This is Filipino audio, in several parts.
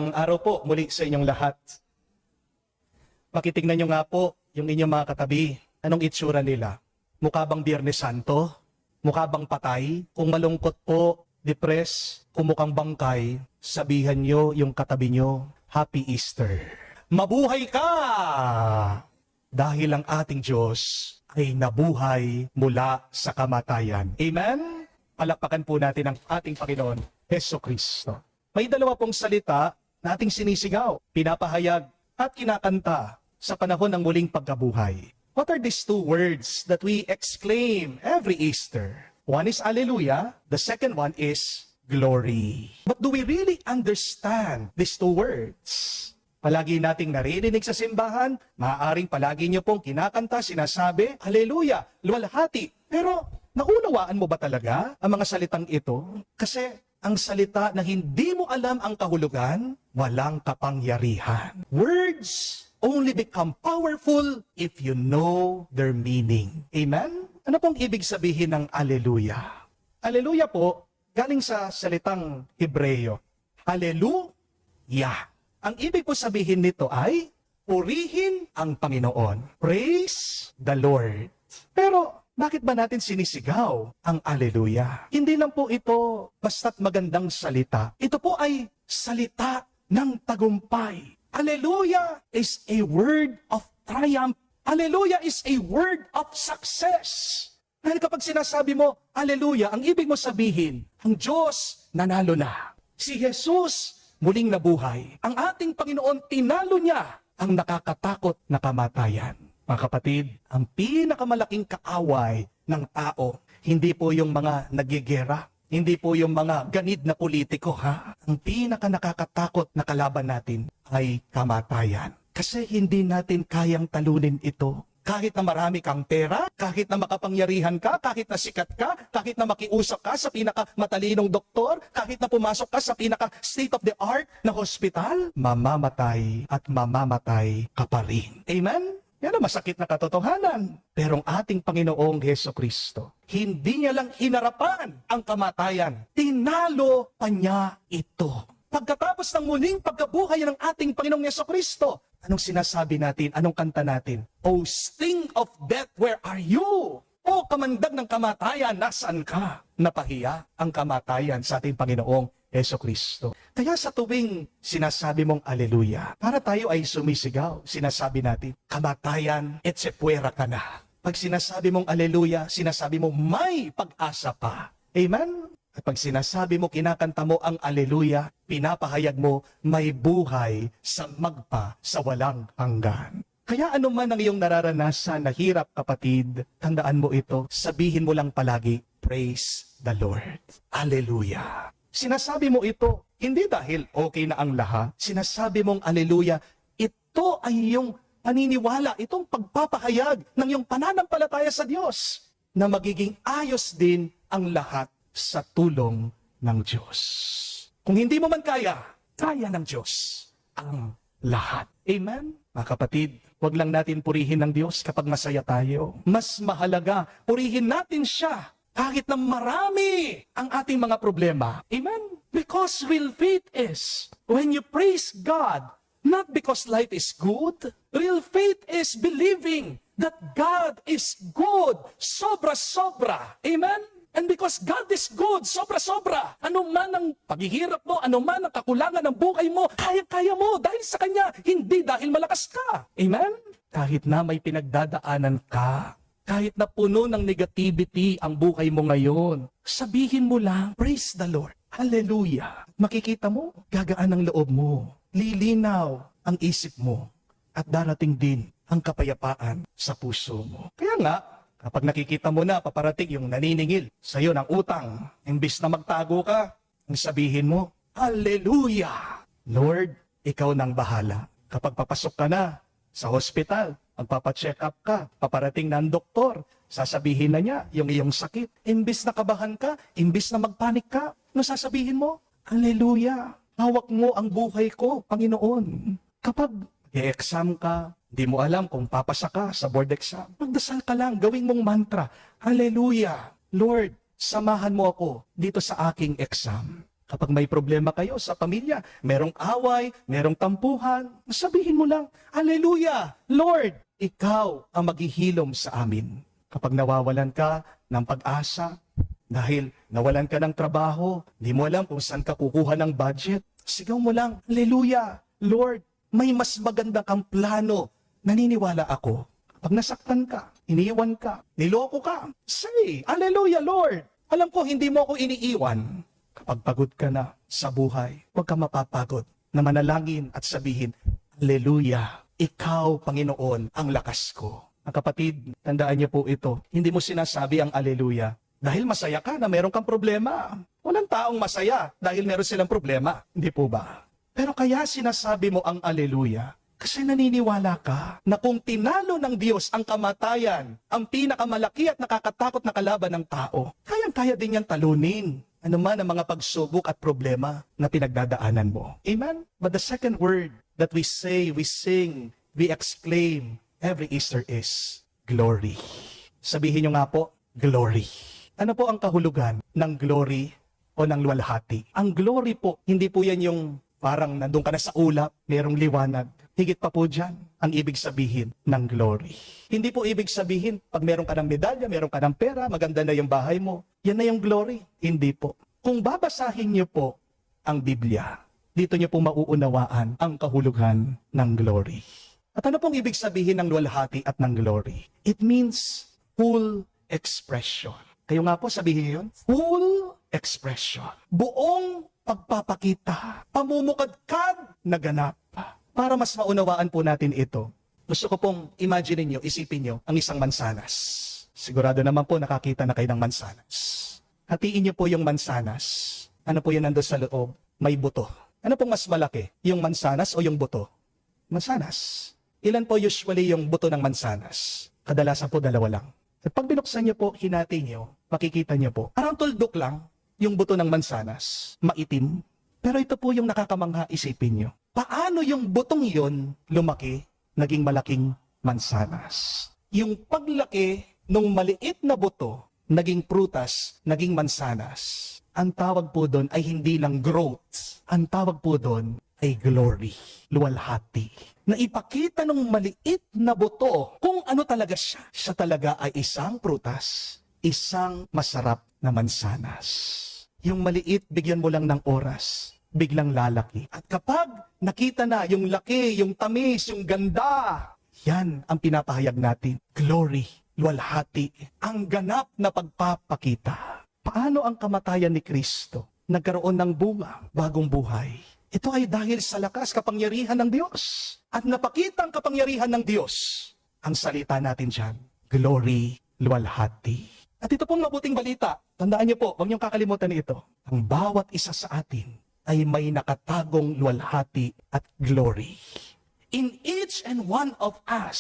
Ang araw po muli sa inyong lahat. Pakitignan nyo nga po yung inyong mga katabi. Anong itsura nila? Mukha bang Biyernes Santo? Mukha bang patay? Kung malungkot po, depressed, kung mukhang bangkay, sabihan nyo yung katabi nyo, Happy Easter. Mabuhay ka! Dahil ang ating Diyos ay nabuhay mula sa kamatayan. Amen? Palakpakan po natin ang ating Panginoon, Jesucristo. May dalawa pong salita na ating sinisigaw, pinapahayag at kinakanta sa panahon ng muling pagkabuhay. What are these two words that we exclaim every Easter? One is Alleluia, the second one is glory. But do we really understand these two words? Palagi nating naririnig sa simbahan, maaaring palagi nyo pong kinakanta, sinasabi, Alleluia, luwalhati. Pero naunawaan mo ba talaga ang mga salitang ito? Kasi ang salita na hindi mo alam ang kahulugan, walang kapangyarihan. Words only become powerful if you know their meaning. Amen? Ano pong ibig sabihin ng Alleluia? Alleluia po, galing sa salitang Hebreo. Alleluia. Ang ibig po sabihin nito ay, purihin ang Panginoon. Praise the Lord. Pero, bakit ba natin sinisigaw ang Alleluia? Hindi lang po ito basta't magandang salita. Ito po ay salita ng tagumpay. Alleluia is a word of triumph. Alleluia is a word of success. Dahil kapag sinasabi mo, Alleluia, ang ibig mo sabihin, ang Diyos nanalo na. Si Jesus muling nabuhay. Ang ating Panginoon, tinalo niya ang nakakatakot na kamatayan. Mga kapatid, ang pinakamalaking kaaway ng tao, hindi po yung mga nagigera, hindi po yung mga ganid na politiko, ha? Ang nakakatakot na kalaban natin ay kamatayan. Kasi hindi natin kayang talunin ito. Kahit na marami kang pera, kahit na makapangyarihan ka, kahit na sikat ka, kahit na makiusap ka sa pinakamatalinong doktor, kahit na pumasok ka sa pinaka-state-of-the-art na hospital, mamamatay at mamamatay ka pa rin. Amen? Yan ang masakit na katotohanan. Pero ang ating Panginoong Jesucristo, hindi niya lang hinarapan ang kamatayan, tinalo pa niya ito. Pagkatapos ng muling pagkabuhay ng ating Panginoong Jesucristo, anong sinasabi natin? Anong kanta natin? O sting of death, where are you? O kamandag ng kamatayan, nasaan ka? Napahiya ang kamatayan sa ating Panginoong Jesucristo. Kaya sa tuwing sinasabi mong Alleluia, para tayo ay sumisigaw, sinasabi natin, kamatayan, etsepuera ka na. Pag sinasabi mong Alleluia, sinasabi mo may pag-asa pa. Amen? At pag sinasabi mo, kinakanta mo ang Alleluia, pinapahayag mo, may buhay sa magpa sa walang hanggan. Kaya ano man ang iyong nararanasan na hirap, kapatid, tandaan mo ito, sabihin mo lang palagi, praise the Lord. Alleluia. Sinasabi mo ito, hindi dahil okay na ang lahat. Sinasabi mong Alleluia, ito ay iyong paniniwala, itong pagpapahayag ng iyong pananampalataya sa Diyos, na magiging ayos din ang lahat sa tulong ng Diyos. Kung hindi mo man kaya, kaya ng Diyos ang lahat. Amen? Mga kapatid, huwag lang natin purihin ng Diyos kapag masaya tayo. Mas mahalaga, purihin natin siya kahit na marami ang ating mga problema. Amen? Because real faith is when you praise God, not because life is good. Real faith is believing that God is good, sobra-sobra. Amen? And because God is good, sobra-sobra, ano man ang paghihirap mo, ano man ang kakulangan ng buhay mo, kaya-kaya mo dahil sa Kanya, hindi dahil malakas ka. Amen? Kahit na may pinagdadaanan ka, kahit na puno ng negativity ang buhay mo ngayon, sabihin mo lang, praise the Lord. Hallelujah. Makikita mo, gagaan ang loob mo, lilinaw ang isip mo, at darating din ang kapayapaan sa puso mo. Kaya nga, kapag nakikita mo na paparating yung naniningil sa iyo ng utang, imbis na magtago ka, ang sabihin mo, Hallelujah! Lord, ikaw nang bahala. Kapag papasok ka na sa hospital, magpapacheck up ka, paparating na ang doktor, sasabihin na niya yung iyong sakit. Imbis na kabahan ka, imbis na magpanik ka, ano sasabihin mo? Hallelujah! Hawak mo ang buhay ko, Panginoon. Kapag i-exam ka, di mo alam kung papasa ka sa board exam, magdasal ka lang, gawing mong mantra, Hallelujah! Lord, samahan mo ako dito sa aking exam. Kapag may problema kayo sa pamilya, merong away, merong tampuhan, sabihin mo lang, Hallelujah! Lord, Ikaw ang maghihilom sa amin. Kapag nawawalan ka ng pag-asa, dahil nawalan ka ng trabaho, di mo alam kung saan ka kukuha ng budget, sigaw mo lang, Hallelujah! Lord, may mas maganda kang plano. Naniniwala ako. Pag nasaktan ka, iniwan ka, niloko ka, say, Hallelujah, Lord! Alam ko, hindi mo ako iniiwan. Kapag pagod ka na sa buhay, huwag ka mapapagod na manalangin at sabihin, Hallelujah! Ikaw, Panginoon, ang lakas ko. Ang kapatid, tandaan niyo po ito, hindi mo sinasabi ang Hallelujah dahil masaya ka na meron kang problema. Walang taong masaya dahil meron silang problema. Hindi po ba? Pero kaya sinasabi mo ang Hallelujah kasi naniniwala ka na kung tinalo ng Diyos ang kamatayan, ang pinakamalaki at nakakatakot na kalaban ng tao, kayang-kaya din niyang talunin ano man ang mga pagsubok at problema na pinagdadaanan mo. Amen? But the second word that we say, we sing, we exclaim every Easter is glory. Sabihin niyo nga po, glory. Ano po ang kahulugan ng glory o ng luwalhati? Ang glory po, hindi po yan yung parang nandun ka na sa ulap, merong liwanag. Higit pa po dyan ang ibig sabihin ng glory. Hindi po ibig sabihin, pag meron ka ng medalya, meron ka ng pera, maganda na yung bahay mo, yan na yung glory. Hindi po. Kung babasahin niyo po ang Biblia, dito niyo po mauunawaan ang kahulugan ng glory. At ano pong ibig sabihin ng luwalhati at ng glory? It means full expression. Kayo nga po sabihin niyo yun, full expression. Buong pagpapakita, pamumukadkad na ganap. Para mas maunawaan po natin ito, gusto ko pong imagine niyo, isipin niyo ang isang mansanas. Sigurado naman po nakakita na kayo ng mansanas. Hatiin niyo po yung mansanas. Ano po yan nandun sa loob? May buto. Ano pong mas malaki? Yung mansanas o yung buto? Mansanas. Ilan po usually yung buto ng mansanas? Kadalasan po dalawa lang. At pag binuksan niyo po, hinati niyo, makikita niyo po, parang tuldok lang yung buto ng mansanas, maitim. Pero ito po yung nakakamangha, isipin niyo. Paano yung butong yon lumaki, naging malaking mansanas? Yung paglaki ng maliit na buto, naging prutas, naging mansanas. Ang tawag po doon ay hindi lang growth. Ang tawag po doon ay glory, luwalhati. Na ipakita ng maliit na buto kung ano talaga siya. Siya talaga ay isang prutas, isang masarap na mansanas. Yung maliit, bigyan mo lang ng oras, biglang lalaki. At kapag nakita na yung laki, yung tamis, yung ganda, yan ang pinapahayag natin. Glory, luwalhati, ang ganap na pagpapakita. Paano ang kamatayan ni Kristo nagkaroon ng bunga, bagong buhay? Ito ay dahil sa lakas kapangyarihan ng Diyos. At napakita ang kapangyarihan ng Diyos. Ang salita natin dyan, glory, luwalhati. At ito pong mabuting balita. Tandaan niyo po, huwag niyong kakalimutan ito. Ang bawat isa sa atin ay may nakatagong luwalhati at glory. In each and one of us,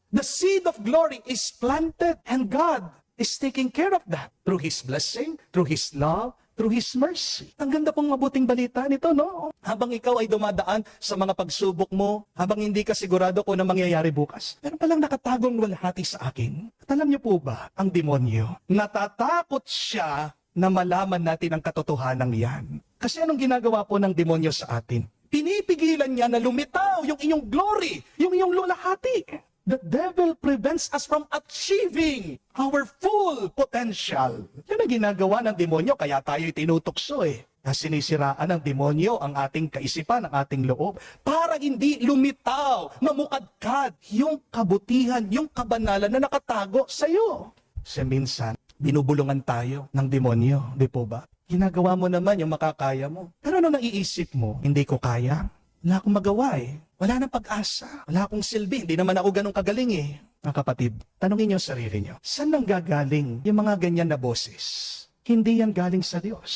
the seed of glory is planted and God is taking care of that through His blessing, through His love, through His mercy. Ang ganda pong mabuting balita nito, no? Habang ikaw ay dumadaan sa mga pagsubok mo, habang hindi ka sigurado kung ano mangyayari bukas, meron palang nakatagong luwalhati sa akin. At alam niyo po ba, ang demonyo, natatakot siya na malaman natin ang katotohanan yan. Kasi anong ginagawa po ng demonyo sa atin? Pinipigilan niya na lumitaw yung inyong glory, yung inyong luwalhati. The devil prevents us from achieving our full potential. Yan ang ginagawa ng demonyo, kaya tayo'y tinutukso eh. Na sinisiraan ng demonyo ang ating kaisipan, ang ating loob, para hindi lumitaw, mamukadkad yung kabutihan, yung kabanalan na nakatago sa iyo. Kasi minsan, binubulungan tayo ng demonyo, di po ba? Ginagawa mo naman yung makakaya mo. Pero ano naiisip mo? Hindi ko kaya? Wala akong magawa eh. Wala nang pag-asa. Wala akong silbi. Hindi naman ako ganun kagaling eh. Mga kapatid, tanongin niyo ang sarili niyo. Saan nang gagaling yung mga ganyan na boses? Hindi yan galing sa Diyos.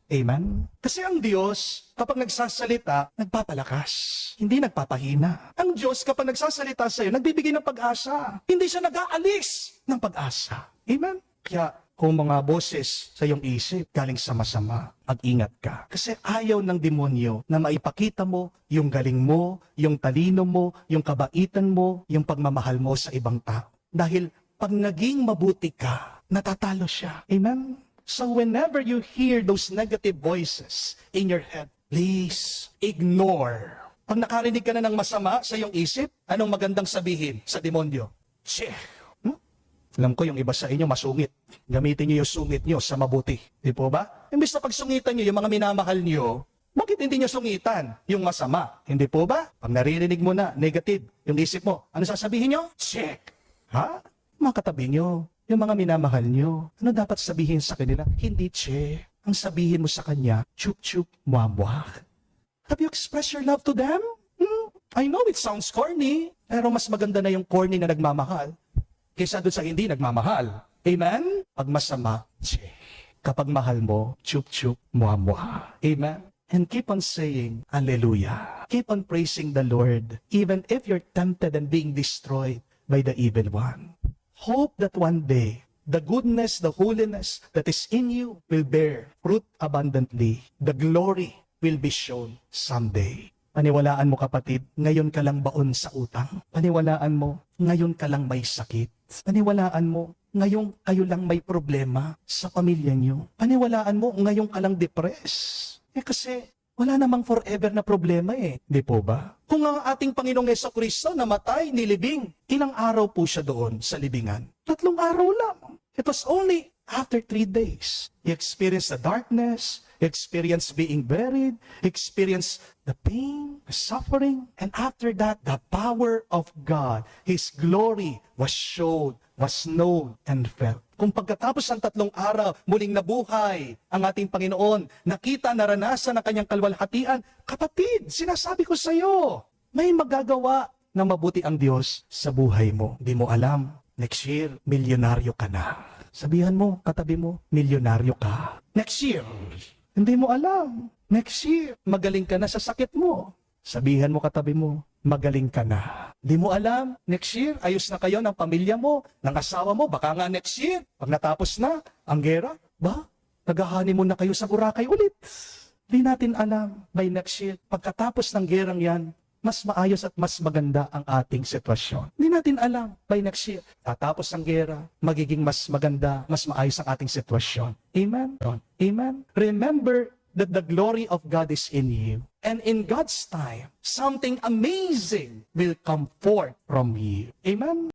Amen? Kasi ang Diyos, kapag nagsasalita, nagpapalakas. Hindi nagpapahina. Ang Diyos, kapag nagsasalita sa iyo, nagbibigay ng pag-asa. Hindi siya nag-aalis ng pag-asa. Amen? Kaya, kung mga boses sa iyong isip galing sa masama, mag-ingat ka. Kasi ayaw ng demonyo na maipakita mo yung galing mo, yung talino mo, yung kabaitan mo, yung pagmamahal mo sa ibang tao. Dahil pag naging mabuti ka, natatalo siya. Amen? So whenever you hear those negative voices in your head, please ignore. Pag nakarinig ka na ng masama sa iyong isip, anong magandang sabihin sa demonyo? Che. Alam ko yung iba sa inyo masungit. Gamitin niyo yung sungit niyo sa mabuti. Di po ba? Imbis na pagsungitan niyo yung mga minamahal niyo, bakit hindi niyo sungitan yung masama? Hindi po ba? Pag naririnig mo na negative yung isip mo, ano sasabihin niyo? Check. Ha? Mga katabi niyo, yung mga minamahal niyo, ano dapat sabihin sa kanila? Hindi che. Ang sabihin mo sa kanya, chup chup muamwa. Have you expressed your love to them? I know it sounds corny, pero mas maganda na yung corny na nagmamahal kaysa doon sa hindi nagmamahal. Amen? Pag masama, che. Kapag mahal mo, chup chup muamwa. Amen? And keep on saying, Hallelujah. Keep on praising the Lord, even if you're tempted and being destroyed by the evil one. Hope that one day, the goodness, the holiness that is in you will bear fruit abundantly. The glory will be shown someday. Paniwalaan mo kapatid, ngayon ka lang baon sa utang. Paniwalaan mo, ngayon ka lang may sakit. Paniwalaan mo, ngayon kayo lang may problema sa pamilya niyo. Paniwalaan mo, ngayon ka lang depressed. Kasi wala namang forever na problema Di po ba? Kung ang ating Panginoong Jesucristo namatay, nilibing, ilang araw po siya doon sa libingan? 3 araw lang. It was only after 3 days. He experienced the darkness, he experienced being buried, he experienced the pain, the suffering, and after that, the power of God, His glory was shown, was known, and felt. Kung pagkatapos ng 3 araw, muling nabuhay ang ating Panginoon, nakita, naranasan ang kanyang kalwalhatian, kapatid, sinasabi ko sa iyo, may magagawa na mabuti ang Diyos sa buhay mo. Di mo alam, next year, milyonaryo ka na. Sabihan mo, katabi mo, milyonaryo ka. Next year, hindi mo alam. Next year, magaling ka na sa sakit mo. Sabihan mo, katabi mo, magaling ka na. Di mo alam, next year, ayos na kayo ng pamilya mo, ng asawa mo, baka nga next year, pag natapos na, ang gera, nag-honeymoon na kayo sa Boracay ulit. Di natin alam, by next year, pagkatapos ng gerang yan, mas maayos at mas maganda ang ating sitwasyon. Hindi natin alam, by next year, tatapos ang gera, magiging mas maganda, mas maayos ang ating sitwasyon. Amen? Amen? Remember that the glory of God is in you. And in God's time, something amazing will come forth from you. Amen?